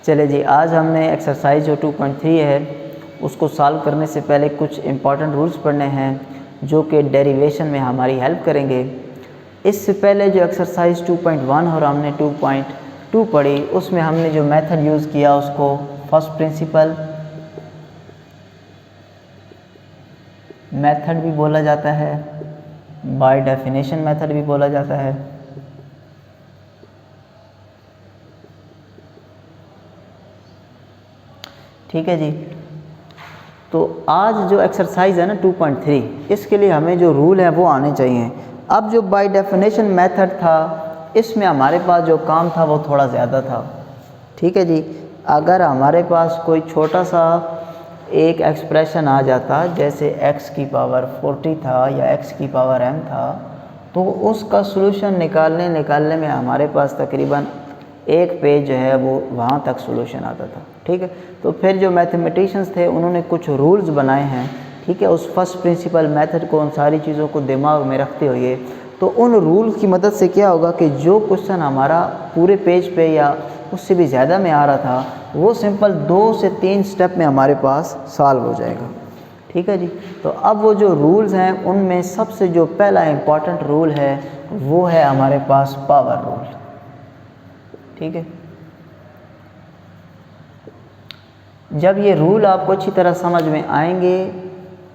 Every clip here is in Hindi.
चले जी, आज हमने एक्सरसाइज जो 2.3 है उसको सॉल्व करने से पहले कुछ इम्पॉर्टेंट रूल्स पढ़ने हैं जो कि डेरिवेशन में हमारी हेल्प करेंगे। इससे पहले जो एक्सरसाइज 2.1 और हमने 2.2 पढ़ी उसमें हमने जो मेथड यूज़ किया उसको फर्स्ट प्रिंसिपल मेथड भी बोला जाता है, बाय डेफिनेशन मेथड भी बोला जाता है। ठीक है जी, तो आज जो एक्सरसाइज है ना 2.3 इसके लिए हमें जो रूल है वो आने चाहिए। अब जो बाय डेफिनेशन मेथड था इसमें हमारे पास जो काम था वो थोड़ा ज़्यादा था। ठीक है जी, अगर हमारे पास कोई छोटा सा एक एक्सप्रेशन आ जाता जैसे x की पावर 40 था या x की पावर m था तो उसका सॉल्यूशन निकालने में हमारे पास तकरीबन एक पेज जो है वो वहाँ तक सॉल्यूशन आता था। ठीक है, तो फिर जो मैथमेटिशियंस थे उन्होंने कुछ रूल्स बनाए हैं। ठीक है, उस फर्स्ट प्रिंसिपल मेथड को, उन सारी चीज़ों को दिमाग में रखते हुए तो उन रूल की मदद से क्या होगा कि जो क्वेश्चन हमारा पूरे पेज पे या उससे भी ज़्यादा में आ रहा था वो सिंपल 2 से 3 स्टेप में हमारे पास सॉल्व हो जाएगा। ठीक है जी, तो अब वो जो रूल्स हैं उनमें सबसे जो पहला इम्पॉर्टेंट रूल है वो है हमारे पास पावर रूल। ठीक है, जब ये रूल आपको अच्छी तरह समझ में आएंगे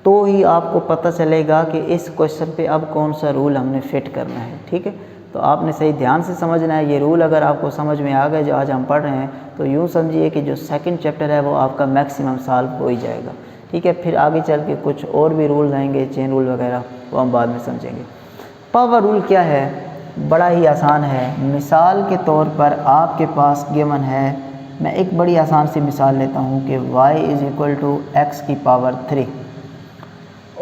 तो ही आपको पता चलेगा कि इस क्वेश्चन पे अब कौन सा रूल हमने फिट करना है। ठीक है, तो आपने सही ध्यान से समझना है। ये रूल अगर आपको समझ में आ गए जो आज हम पढ़ रहे हैं तो यूँ समझिए कि जो सेकंड चैप्टर है वो आपका मैक्सिमम सॉल्व हो ही जाएगा। ठीक है, फिर आगे चल के कुछ और भी रूल्स आएंगे, चेन रूल वगैरह, वो हम बाद में समझेंगे। पावर रूल क्या है? बड़ा ही आसान है। मिसाल के तौर पर आपके पास गिवन है, मैं एक बड़ी आसान सी मिसाल लेता हूँ कि y = x की पावर 3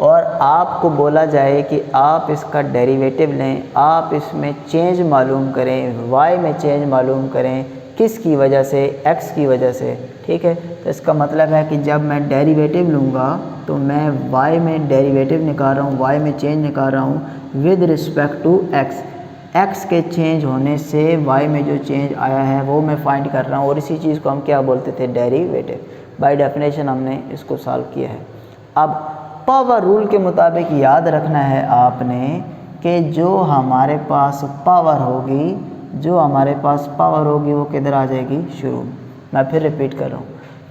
और आपको बोला जाए कि आप इसका डेरिवेटिव लें, आप इसमें चेंज मालूम करें, y में चेंज मालूम करें, किस की वजह से? x की वजह से। ठीक है, तो इसका मतलब है कि जब मैं डेरिवेटिव लूँगा तो मैं y में डेरिवेटिव निकाल रहा हूँ, y में चेंज निकाल रहा हूँ विद रिस्पेक्ट टू x के चेंज होने से y में जो चेंज आया है वो मैं फाइंड कर रहा हूँ और इसी चीज़ को हम क्या बोलते थे? डेरिवेटिव। बाय डेफिनेशन हमने इसको सॉल्व किया है। अब पावर रूल के मुताबिक याद रखना है आपने कि जो हमारे पास पावर होगी वो किधर आ जाएगी? शुरू में। मैं फिर रिपीट कर रहा हूँ,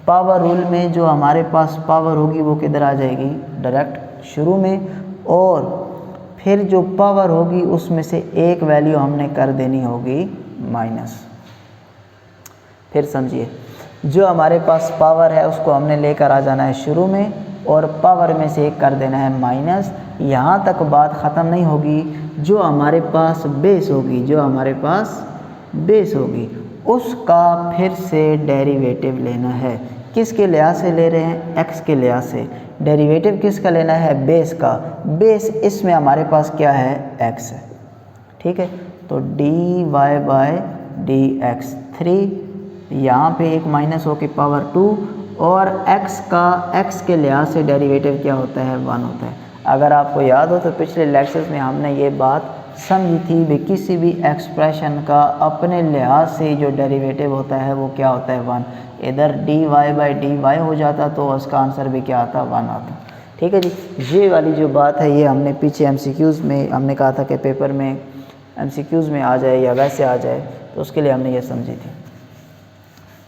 पावर रूल में जो हमारे पास पावर होगी वो किधर आ जाएगी? डायरेक्ट शुरू में। और फिर जो पावर होगी उसमें से एक वैल्यू हमने कर देनी होगी माइनस। फिर समझिए, जो हमारे पास पावर है उसको हमने लेकर आ जाना है शुरू में और पावर में से एक कर देना है माइनस। यहाँ तक बात ख़त्म नहीं होगी। जो हमारे पास बेस होगी उसका फिर से डेरिवेटिव लेना है। किसके लिहाज से ले रहे हैं? x के लिहाज से। डेरिवेटिव किसका लेना है? बेस का। बेस इसमें हमारे पास क्या है? x है। ठीक है, तो dy/dx 3, यहाँ पे एक माइनस हो के पावर 2 और x के लिहाज से डेरिवेटिव क्या होता है? 1 होता है। अगर आपको याद हो तो पिछले लेक्चर्स में हमने ये बात समझी थी भी किसी भी एक्सप्रेशन का अपने लिहाज से जो डेरिवेटिव होता है वो क्या होता है? 1। इधर dy/dy हो जाता तो उसका आंसर भी क्या आता? 1 आता। ठीक है जी, ये वाली जो बात है ये हमने पीछे MCQs में हमने कहा था कि पेपर में MCQs में आ जाए या वैसे आ जाए, तो उसके लिए हमने ये समझी थी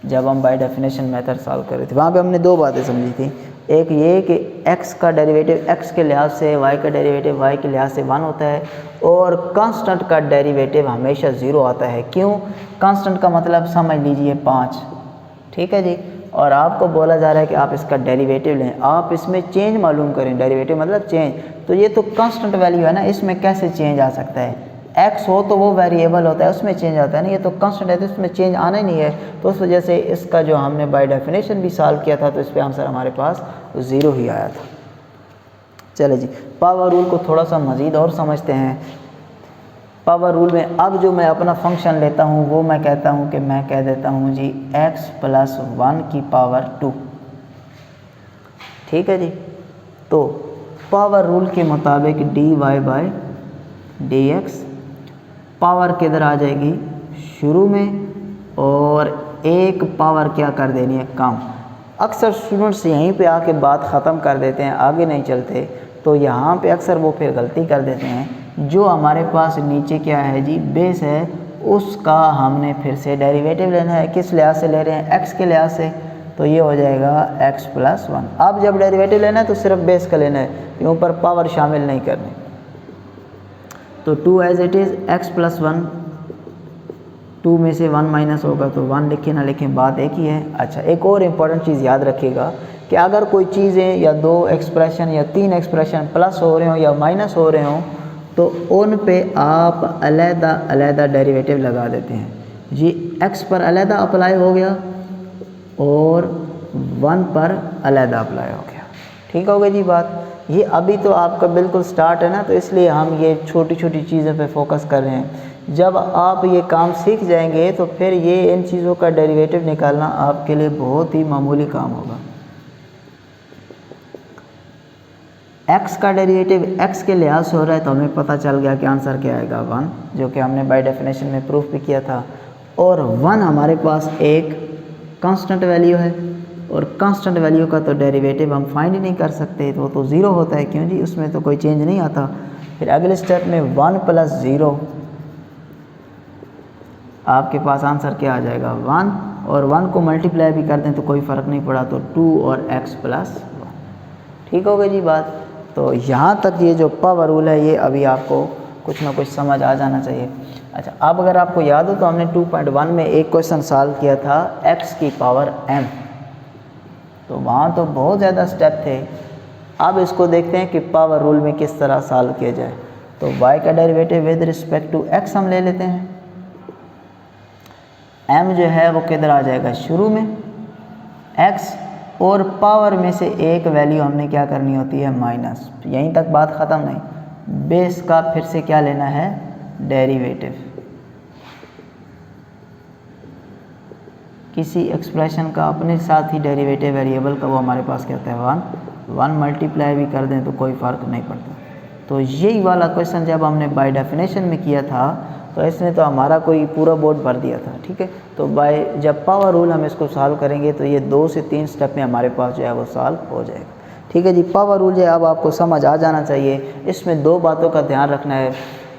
जब हम बाय डेफिनेशन मेथड सॉल्व कर रहे थे। वहाँ पे हमने 2 बातें समझी थी। एक ये कि x का डेरिवेटिव x के लिहाज से, y का डेरिवेटिव y के लिहाज से 1 होता है और कांस्टेंट का डेरिवेटिव हमेशा 0 आता है। क्यों? कांस्टेंट का मतलब समझ लीजिए 5। ठीक है जी, और आपको बोला जा रहा है कि आप इसका डेरिवेटिव लें, आप इसमें चेंज मालूम करें। डेरिवेटिव मतलब चेंज, तो ये तो कांस्टेंट वैल्यू है ना, इसमें कैसे चेंज आ सकता है? x हो तो वो वेरिएबल होता है, उसमें चेंज आता है ना, ये तो कांस्टेंट है तो इसमें चेंज आना ही नहीं है। तो उस वजह से इसका जो हमने बाय डेफिनेशन भी सॉल्व किया था तो इस पर आंसर हमारे पास 0 ही आया था। चले जी, पावर रूल को थोड़ा सा मज़ीद और समझते हैं। पावर रूल में अब जो मैं अपना फंक्शन लेता हूँ वो मैं कहता हूँ कि मैं कह देता हूँ जी x+1 की पावर 2। ठीक है जी, तो पावर रूल के मुताबिक dy/dx पावर किधर आ जाएगी? शुरू में, और एक पावर क्या कर देनी है, कम। अक्सर स्टूडेंट्स यहीं पे आके बात ख़त्म कर देते हैं, आगे नहीं चलते। तो यहाँ पे अक्सर वो फिर गलती कर देते हैं। जो हमारे पास नीचे क्या है जी, बेस है, उसका हमने फिर से डेरिवेटिव लेना है। किस लिहाज से ले रहे हैं, x के लिहाज से। तो ये हो जाएगा x प्लस 1। अब जब डेरिवेटिव लेना है तो सिर्फ बेस का लेना है, ये ऊपर पावर शामिल नहीं करनी। तो 2 as it is x plus 1, 2 में से 1 माइनस होगा तो 1 लिखें ना लिखें बात एक ही है। अच्छा, एक और इम्पॉर्टेंट चीज़ याद रखिएगा कि अगर कोई चीज़ें या 2 एक्सप्रेशन या 3 एक्सप्रेशन प्लस हो रहे हो या माइनस हो रहे हो तो उन पे आप अलहदा अलहदा डेरिवेटिव लगा देते हैं जी। x पर अलहदा अप्लाई हो गया और 1 पर अलहदा अप्लाई हो गया। ठीक हो गई जी बात। ये अभी तो आपका बिल्कुल स्टार्ट है ना, तो इसलिए हम ये छोटी छोटी चीज़ों पे फोकस कर रहे हैं। जब आप ये काम सीख जाएंगे तो फिर ये इन चीज़ों का डेरिवेटिव निकालना आपके लिए बहुत ही मामूली काम होगा। x का डेरिवेटिव x के लिहाज से हो रहा है तो हमें पता चल गया कि आंसर क्या आएगा 1, जो कि हमने बाय डेफिनेशन में प्रूफ भी किया था। और 1 हमारे पास एक कांस्टेंट वैल्यू है और कांस्टेंट वैल्यू का तो डेरिवेटिव हम फाइंड ही नहीं कर सकते, तो वो तो ज़ीरो होता है। क्यों जी, उसमें तो कोई चेंज नहीं आता। फिर अगले स्टेप में 1 प्लस 0, आपके पास आंसर क्या आ जाएगा 1, और 1 को मल्टीप्लाई भी कर दें तो कोई फ़र्क नहीं पड़ा, तो 2 और x प्लस 1। ठीक हो गई जी बात। तो यहाँ तक ये जो पावर रूल है ये अभी आपको कुछ ना कुछ समझ आ जाना चाहिए। अच्छा, अब अगर आपको याद हो तो हमने 2.1 में एक क्वेश्चन सॉल्व किया था x की पावर m, तो वहाँ तो बहुत ज़्यादा स्टेप थे। अब इसको देखते हैं कि पावर रूल में किस तरह सॉल्व किया जाए। तो y का derivative with respect to x हम ले लेते हैं। m जो है वो किधर आ जाएगा, शुरू में x, और पावर में से एक वैल्यू हमने क्या करनी होती है, माइनस। यहीं तक बात ख़त्म नहीं। बेस का फिर से क्या लेना है, डेरिवेटिव। किसी एक्सप्रेशन का अपने साथ ही डेरिवेटिव वेरिएबल का वो हमारे पास क्या होता है 1 मल्टीप्लाई भी कर दें तो कोई फ़र्क नहीं पड़ता। तो यही वाला क्वेश्चन जब हमने बाय डेफिनेशन में किया था तो इसने तो हमारा कोई पूरा बोर्ड भर दिया था। ठीक है, तो बाय जब पावर रूल हम इसको सॉल्व करेंगे तो ये 2 से 3 स्टेप में हमारे पास जो है वो सॉल्व हो जाएगा। ठीक है जी, पावर रूल जो है अब आपको समझ आ जाना चाहिए। इसमें 2 बातों का ध्यान रखना है।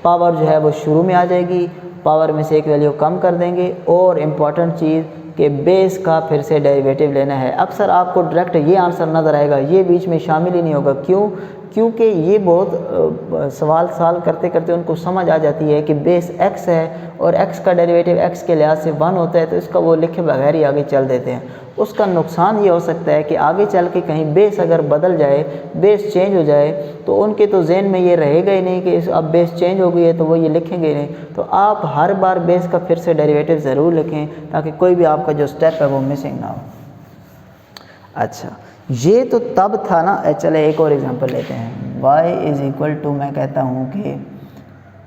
पावर जो है वो शुरू में आ जाएगी, पावर में से एक वैल्यू कम कर देंगे, और इम्पॉर्टेंट चीज़ कि बेस का फिर से डेरिवेटिव लेना है। अक्सर आपको डायरेक्ट ये आंसर नज़र आएगा, ये बीच में शामिल ही नहीं होगा। क्यों? क्योंकि ये बहुत सवाल सॉल्व करते करते उनको समझ आ जाती है कि बेस x है और x का डेरिवेटिव x के लिहाज से 1 होता है, तो इसका वो लिखे बगैर ही आगे चल देते हैं। उसका नुकसान ये हो सकता है कि आगे चल के कहीं बेस अगर बदल जाए, बेस चेंज हो जाए, तो उनके तो जहन में ये रहेगा ही नहीं कि अब बेस चेंज हो गई है, तो वो ये लिखेंगे ही नहीं। तो आप हर बार बेस का फिर से डेरिवेटिव ज़रूर लिखें ताकि कोई भी आपका जो स्टेप है वो मिसिंग ना हो। अच्छा, ये तो तब था ना। चले एक और एग्जांपल लेते हैं। y इज़ इक्वल टू, मैं कहता हूँ कि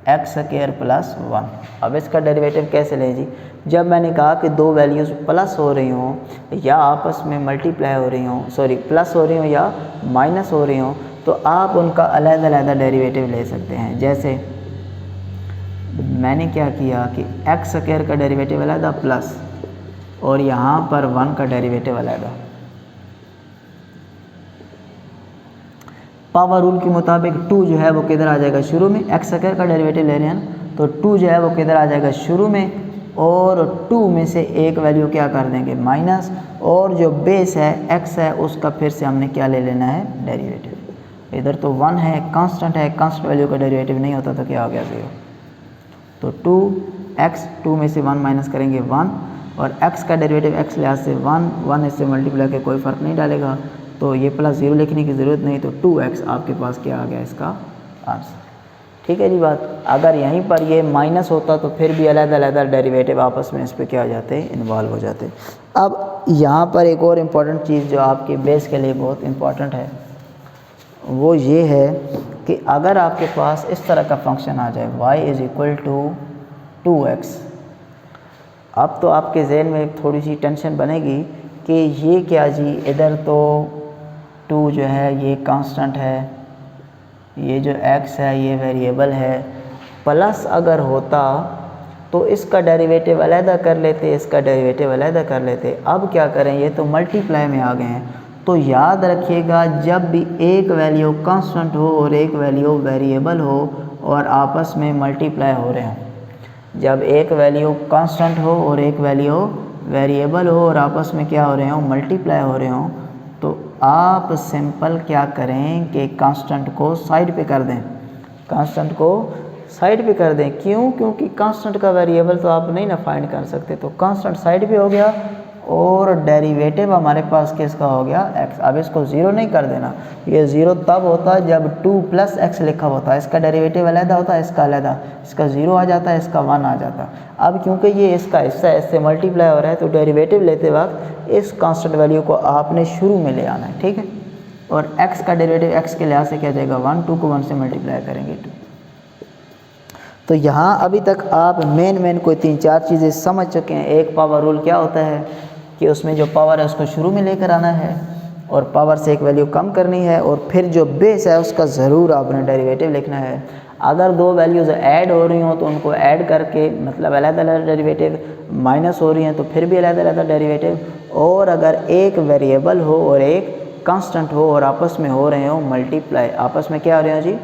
x स्क्वायर प्लस 1। अब इसका डेरिवेटिव कैसे लें जी? जब मैंने कहा कि 2 वैल्यूज़ प्लस हो रही हों या आपस में मल्टीप्लाई हो रही हों, सॉरी प्लस हो रही हों या माइनस हो रही हों, तो आप उनका अलग-अलग डेरिवेटिव ले सकते हैं। जैसे मैंने क्या किया कि x स्क्वायर का डेरिवेटिव अलग प्लस, और यहाँ पर 1 का डेरिवेटिव अलग। पावर रूल के मुताबिक 2 जो है वो किधर आ जाएगा, शुरू में। x स्क्वायर का डेरिवेटिव ले रहे हैं ना, तो 2 जो है वो किधर आ जाएगा, शुरू में, और 2 में से एक वैल्यू क्या कर देंगे, माइनस, और जो बेस है x है उसका फिर से हमने क्या ले लेना है, डेरिवेटिव। इधर तो 1 है, कांस्टेंट है, कांस्टेंट वैल्यू का डेरिवेटिव नहीं होता तो क्या हो गया, 0। तो 2x, 2 में से 1 माइनस करेंगे 1, और x का डेरिवेटिव x लिहाज से 1 इससे मल्टीप्लाई के कोई फ़र्क नहीं डालेगा, तो ये प्लस 0 लिखने की ज़रूरत नहीं। तो 2x आपके पास क्या आ गया, इसका आंसर। ठीक है जी बात। अगर यहीं पर ये माइनस होता तो फिर भी अलग-अलग डेरिवेटिव आपस में इस पर क्या हो जाते, इन्वॉल्व हो जाते। अब यहाँ पर एक और इम्पॉर्टेंट चीज़ जो आपकी बेस के लिए बहुत इम्पॉर्टेंट है वो ये है कि अगर आपके पास इस तरह का फंक्शन आ जाए y is equal to 2x, अब तो आपके जहन में थोड़ी सी टेंशन बनेगी कि ये क्या जी, इधर तो 2 जो है ये कांस्टेंट है, ये जो x है ये वेरिएबल है, प्लस अगर होता तो इसका डेरिवेटिव अलहदा कर लेते, इसका डेरिवेटिव अलहदा कर लेते। अब क्या करें, ये तो मल्टीप्लाई में आ गए हैं, तो याद रखिएगा जब भी एक वैल्यू कांस्टेंट हो और एक वैल्यू वेरिएबल हो और आपस में मल्टीप्लाई हो रहे हों, जब एक वैल्यू कांस्टेंट हो और एक वैल्यू वेरिएबल हो और आपस में क्या हो रहे हों, मल्टीप्लाई हो रहे हों, तो आप सिंपल क्या करें कि कांस्टेंट को साइड पे कर दें, कांस्टेंट को साइड पे कर दें। क्यों? क्योंकि कांस्टेंट का वेरिएबल तो आप नहीं ना फाइंड कर सकते, तो कांस्टेंट साइड पे हो गया और डेरिवेटिव हमारे पास किसका हो गया, x। अब इसको ज़ीरो नहीं कर देना, ये ज़ीरो तब होता है जब 2 + x लिखा होता है, इसका डेरिवेटिव अलहदा होता है, इसका अलहदा, इसका 0 आ जाता है, इसका 1 आ जाता है। अब क्योंकि ये इसका हिस्सा इससे मल्टीप्लाई हो रहा है, तो डेरिवेटिव लेते वक्त इस कांस्टेंट वैल्यू को आपने शुरू में ले आना है, ठीक है। और x का डेरिवेटिव x के लिहाज से क्या जाएगा 1, 2 को 1 से मल्टीप्लाई करेंगे 2। तो यहाँ अभी तक आप मेन कोई 3-4 चीज़ें समझ चुके हैं। एक पावर रूल क्या होता है कि उसमें जो पावर है उसको शुरू में लेकर आना है और पावर से एक वैल्यू कम करनी है, और फिर जो बेस है उसका ज़रूर आपने डेरिवेटिव लिखना है। अगर दो वैल्यूज़ ऐड हो रही हों तो उनको ऐड करके, मतलब अलग-अलग डेरिवेटिव, माइनस हो रही हैं तो फिर भी अलग-अलग डेरिवेटिव, और अगर एक वेरिएबल हो और एक कांस्टेंट हो और आपस में हो रहे हो मल्टीप्लाई, आपस में क्या हो रहे हो जी,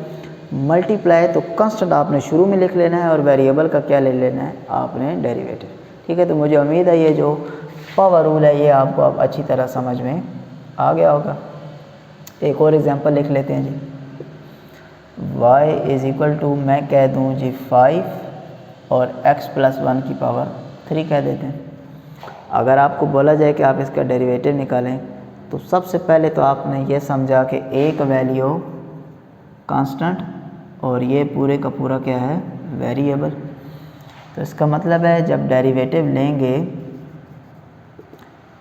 मल्टीप्लाई, तो कांस्टेंट आपने शुरू में लिख लेना है और वेरिएबल का क्या ले लेना है आपने, डेरिवेटिव, ठीक है। तो मुझे उम्मीद है ये जो पावर रूल है ये आपको अब अच्छी तरह समझ में आ गया होगा। एक और एग्जांपल लिख लेते हैं जी, y = मैं कह दूं जी 5 और x + 1 की पावर 3 कह देते हैं। अगर आपको बोला जाए कि आप इसका डेरिवेटिव निकालें, तो सबसे पहले तो आपने ये समझा कि एक वैल्यू कांस्टेंट और ये पूरे का पूरा क्या है, वेरिएबल। तो इसका मतलब है जब डेरिवेटिव लेंगे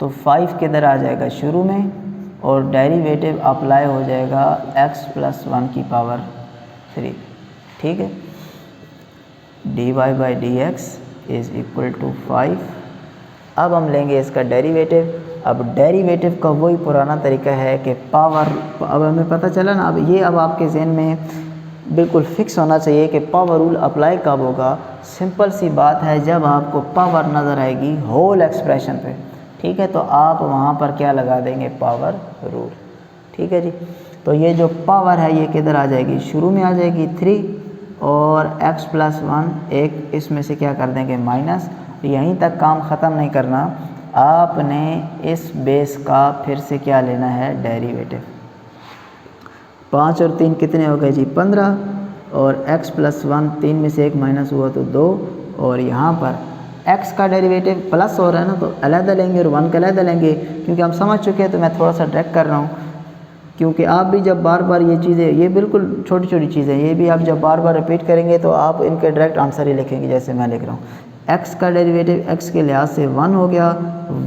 तो 5 किधर आ जाएगा शुरू में, और डेरिवेटिव अप्लाई हो जाएगा x + 1 की पावर 3, ठीक है। dy/dx = 5। अब हम लेंगे इसका डेरिवेटिव। अब डेरिवेटिव का वही पुराना तरीका है कि पावर, अब हमें पता चला ना, अब ये अब आपके जहन में बिल्कुल फिक्स होना चाहिए कि पावर रूल अप्लाई कब होगा। सिंपल सी बात है, जब आपको पावर नज़र आएगी होल एक्सप्रेशन पे, ठीक है, तो आप वहाँ पर क्या लगा देंगे, पावर रूल, ठीक है जी। तो ये जो पावर है ये किधर आ जाएगी, शुरू में आ जाएगी 3, और x + 1 एक इसमें से क्या कर देंगे माइनस। यहीं तक काम ख़त्म नहीं करना, आपने इस बेस का फिर से क्या लेना है, डेरिवेटिव। 5 और 3 कितने हो गए जी, 15, और x + 1 3 में से 1 माइनस हुआ तो 2, और यहाँ पर x का डेरिवेटिव प्लस हो रहा है ना, तो अलहदा लेंगे और 1 का अलहदा लेंगे, क्योंकि हम समझ चुके हैं। तो मैं थोड़ा सा डायरेक्ट कर रहा हूँ, क्योंकि आप भी जब बार बार ये चीज़ें, ये बिल्कुल छोटी छोटी चीज़ें, ये भी आप जब बार बार रिपीट करेंगे तो आप इनके डायरेक्ट आंसर ही लिखेंगे, जैसे मैं लिख रहा हूँ। x का डेरिवेटिव x के लिहाज से 1 हो गया,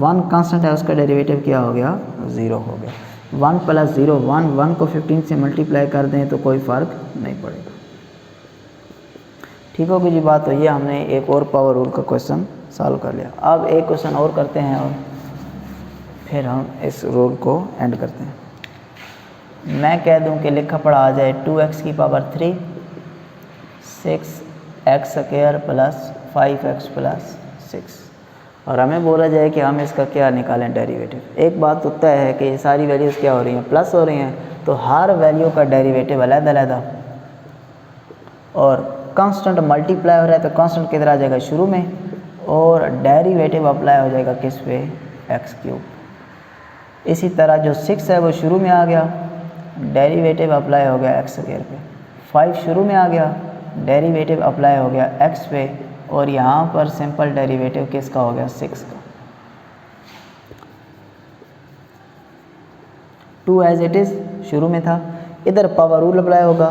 1 कांस्टेंट है, उसका डेरिवेटिव क्या हो गया, 0 हो गया। 1 + 0 1, 1 को 15 से मल्टीप्लाई कर दें तो कोई फ़र्क नहीं पड़ेगा, ठीक होगी जी बात। तो ये हमने एक और पावर रूल का क्वेश्चन सॉल्व कर लिया। अब एक क्वेश्चन और करते हैं और फिर हम इस रूल को एंड करते हैं। मैं कह दूं कि लिखा पढ़ा आ जाए 2x की पावर 3 6x² + 5x + 6, और हमें बोला जाए कि हम इसका क्या निकालें, डेरिवेटिव। एक बात तो तय है कि ये सारी वैल्यूज़ क्या हो रही हैं, प्लस हो रही हैं, तो हर वैल्यू का डेरिवेटिव अलग-अलग, और कांस्टेंट मल्टीप्लाई हो रहा है तो कांस्टेंट किधर आ जाएगा, शुरू में, और डेरिवेटिव अप्लाई हो जाएगा किस पे, x³। इसी तरह जो 6 है वो शुरू में आ गया, डेरिवेटिव अप्लाई हो गया x² पे। 5 शुरू में आ गया, डेरिवेटिव अप्लाई हो गया x पे, और यहाँ पर सिंपल डेरिवेटिव किसका हो गया, 6 का। 2 एज इट इज़ शुरू में था, इधर पावर रूल अप्लाई होगा,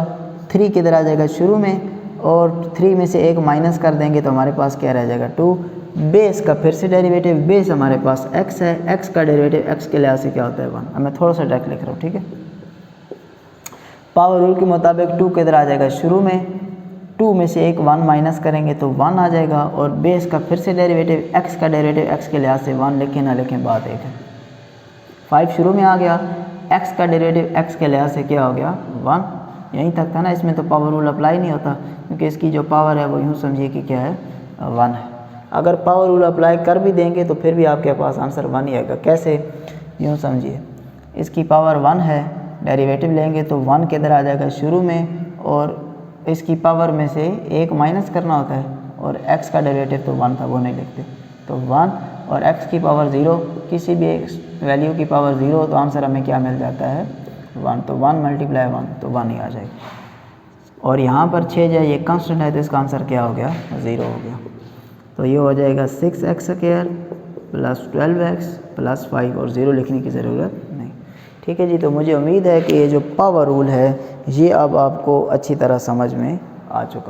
3 किधर आ जाएगा, शुरू में, और 3 में से 1 माइनस कर देंगे तो हमारे पास क्या रह जाएगा, 2। बेस का फिर से डेरिवेटिव, बेस हमारे पास x है, x का डेरिवेटिव x के लिहाज से क्या होता है, 1। अब मैं थोड़ा सा डायरेक्ट लिख रहा हूँ, ठीक है। पावर रूल के मुताबिक 2 किधर आ जाएगा, शुरू में, 2 में से 1 1 माइनस करेंगे तो 1 आ जाएगा, और बेस का फिर से डेरिवेटिव, x का डेरिवेटिव x के लिहाज से 1, लिखें ना लिखें बात एक है। 5 शुरू में आ गया, x का डेरिवेटिव x के लिहाज से क्या हो गया, 1। यहीं तक था ना, इसमें तो पावर रूल अप्लाई नहीं होता, क्योंकि इसकी जो पावर है वो यूँ समझिए कि क्या है, 1 है। अगर पावर रूल अप्लाई कर भी देंगे तो फिर भी आपके पास आंसर 1 ही आएगा। कैसे, यूँ समझिए, इसकी पावर 1 है, डेरिवेटिव लेंगे तो 1 के इधर आ जाएगा शुरू में, और इसकी पावर में से एक माइनस करना होता है, और x का डेरिवेटिव तो 1 था, वो नहीं लिखते, तो 1 और x की पावर 0, किसी भी एक वैल्यू की पावर 0 तो आंसर हमें क्या मिल जाता है 1, तो 1 मल्टीप्लाई 1 तो 1 ही आ जाएगा। और यहाँ पर 6 जो ये कांस्टेंट है तो इसका आंसर क्या हो गया 0 हो गया। तो ये हो जाएगा 6x² प्लस 12x प्लस 5 और 0 लिखने की ज़रूरत नहीं। ठीक है जी, तो मुझे उम्मीद है कि ये जो पावर रूल है ये अब आपको अच्छी तरह समझ में आ चुका।